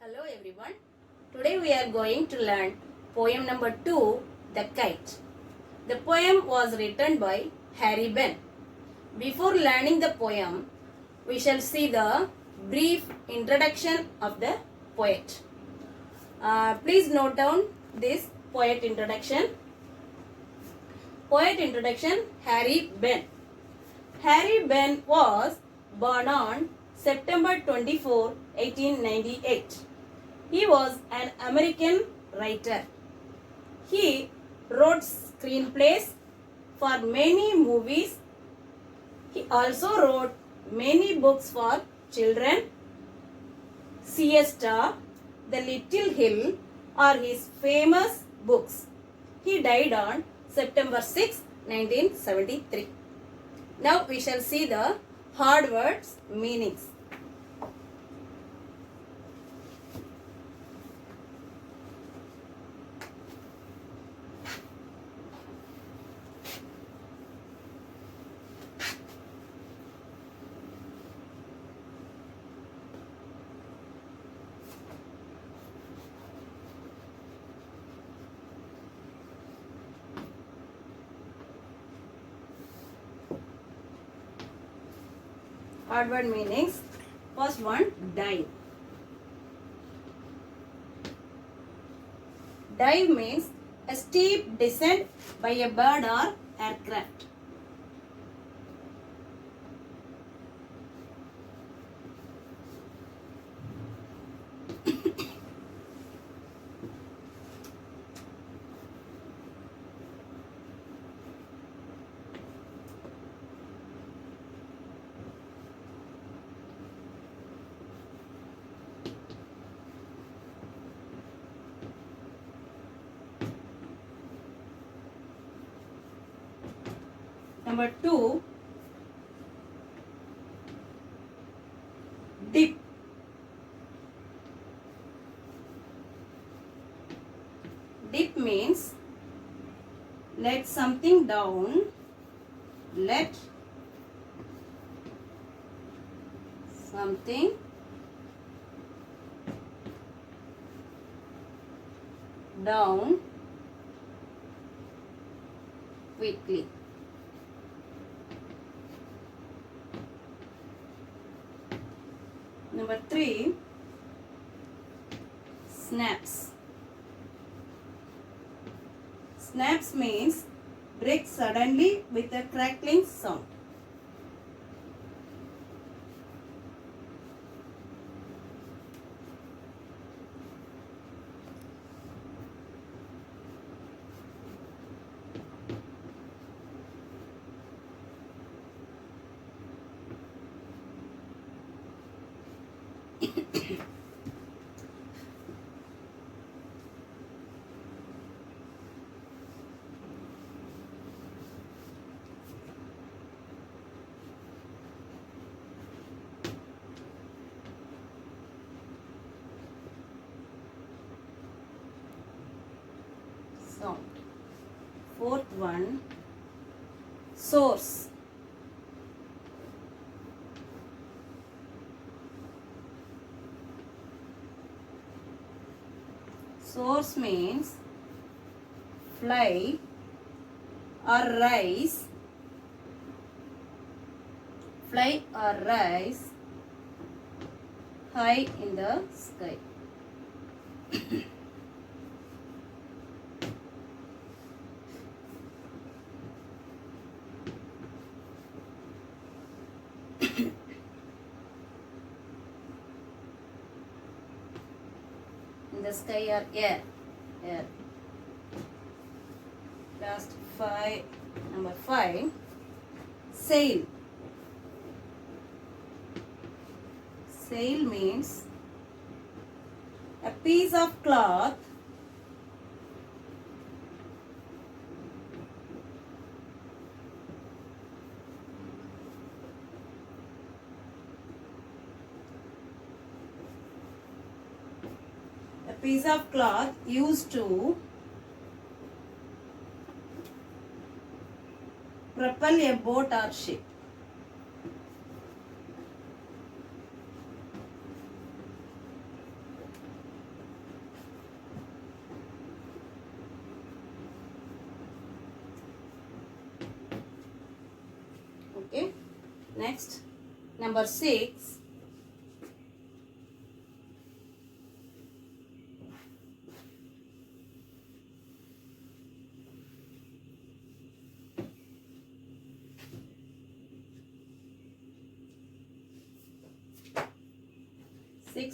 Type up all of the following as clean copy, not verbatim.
Hello everyone. Today we are going to learn poem number 2, The Kite. The poem was written by Harry Ben. Before learning the poem, we shall see the brief introduction of the poet. Please note down this poet introduction. Poet introduction, Harry Ben. Harry Ben was born on September 24, 1898. He was an American writer. He wrote screenplays for many movies. He also wrote many books for children. Siesta, The Little Hill are his famous books. He died on September 6, 1973. Now we shall see the hard words meanings. Hard word meanings. First one, dive. Dive means a steep descent by a bird or aircraft. Number 2, dip. Dip means let something down. Let something down quickly. Number 3, snaps. Snaps means break suddenly with a crackling sound. Sound. Fourth one, source. Source means fly or rise. Fly or rise high in the sky. In the sky or air. Last 5, number 5, sail. Sail means a piece of cloth used to propel a boat or ship. Next, number 6.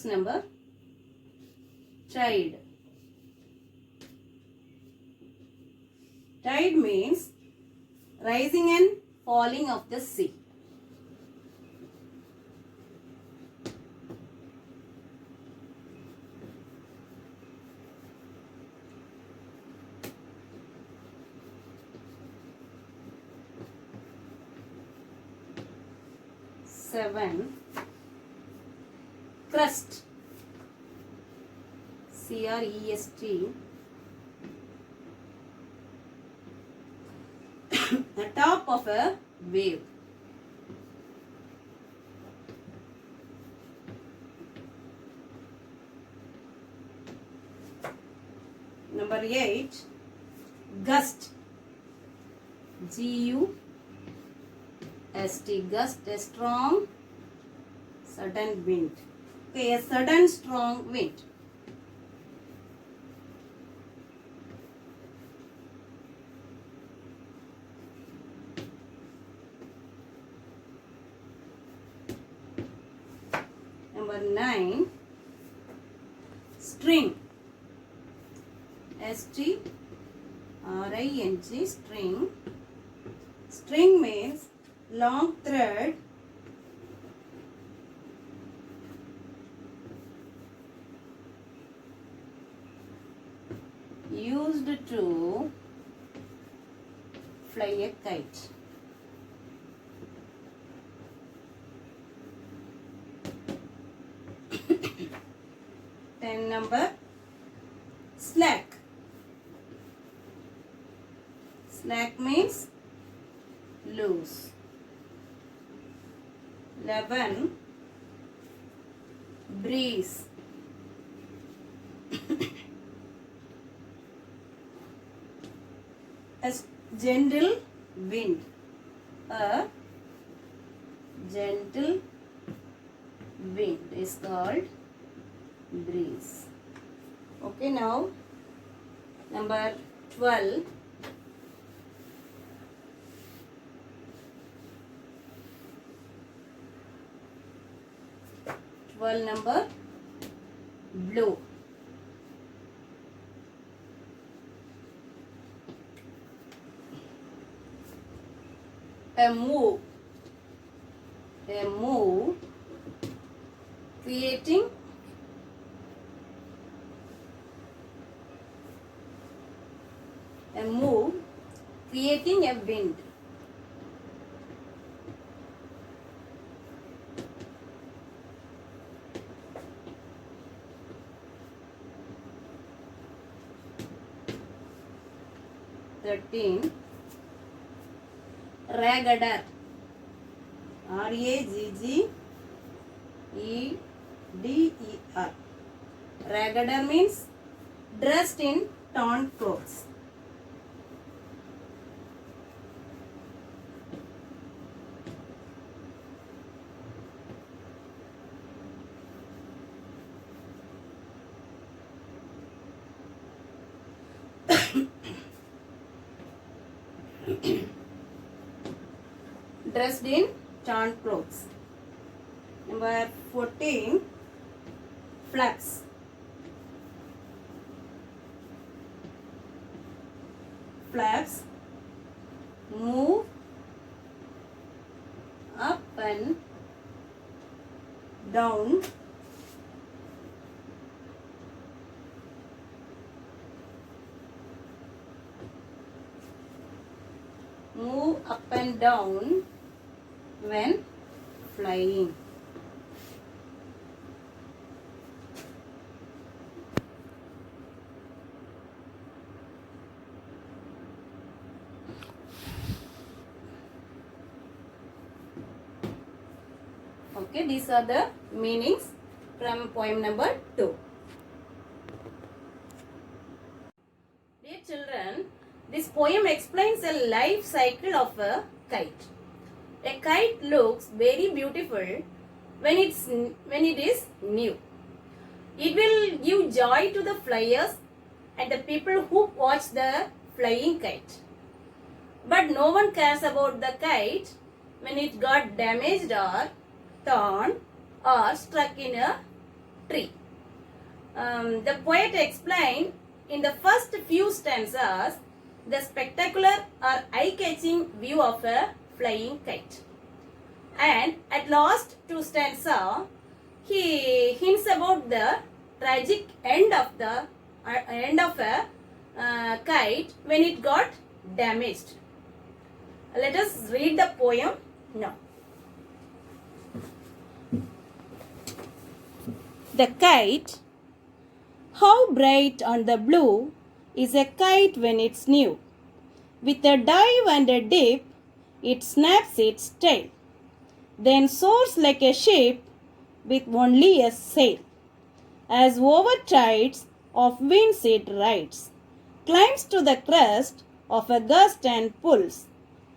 Number tide. Tide means rising and falling of the sea. Seven. Crest. C-R-E-S-T. The top of a wave. Number 8. Gust. G-U-S-T. Gust, a strong, sudden wind. Okay, a sudden strong wind. Number 9. String. S-T-R-I-N-G. String. String means long thread used to fly a kite. Then number slack. Slack means loose. 11. Breeze. A gentle wind. A gentle wind is called breeze. Okay, now number 12. Number blow. A move. Creating a wind. Raggadar. R-A-G-G-E-D-E-R. Raggadar means dressed in torn clothes. Dressed in torn clothes. Number 14. Flux. Flux move up and down when flying. Okay, these are the meanings from poem number 2. Dear children, this poem explains the life cycle of a kite. A kite looks very beautiful when it is new. It will give joy to the flyers and the people who watch the flying kite. But no one cares about the kite when it got damaged or torn or struck in a tree. The poet explained in the first few stanzas the spectacular or eye-catching view of a flying kite. And at last two stanza, he hints about the tragic end of a kite when it got damaged. Let us read the poem now. The kite. How bright on the blue is a kite when it's new. With a dive and a dip, it snaps its tail. Then soars like a ship with only a sail. As over tides of winds it rides, climbs to the crest of a gust and pulls,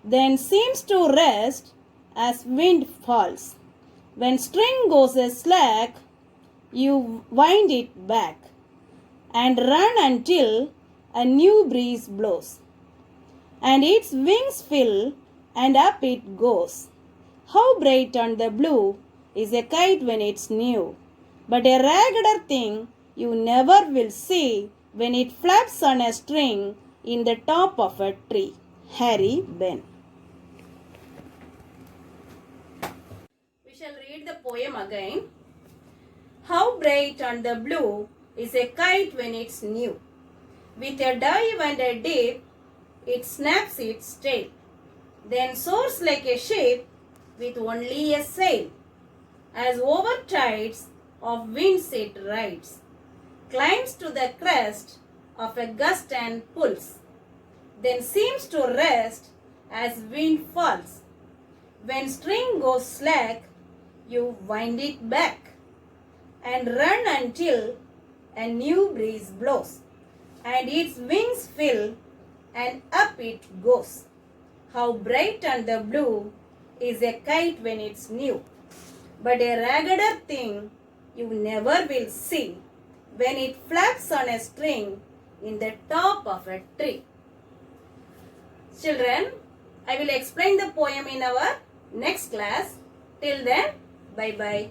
then seems to rest as wind falls. When string goes a slack, you wind it back and run until a new breeze blows, and its wings fill and up it goes. How bright on the blue is a kite when it's new, but a raggeder thing you never will see when it flaps on a string in the top of a tree. Harry Ben. We shall read the poem again. How bright on the blue is a kite when it's new. With a dive and a dip, it snaps its tail. Then soars like a ship with only a sail. As over tides of winds it rides, climbs to the crest of a gust and pulls, then seems to rest as wind falls. When string goes slack, you wind it back and run until a new breeze blows, and its wings fill and up it goes. How bright on the blue is a kite when it's new, but a raggeder thing you never will see when it flaps on a string in the top of a tree. Children, I will explain the poem in our next class. Till then, bye-bye.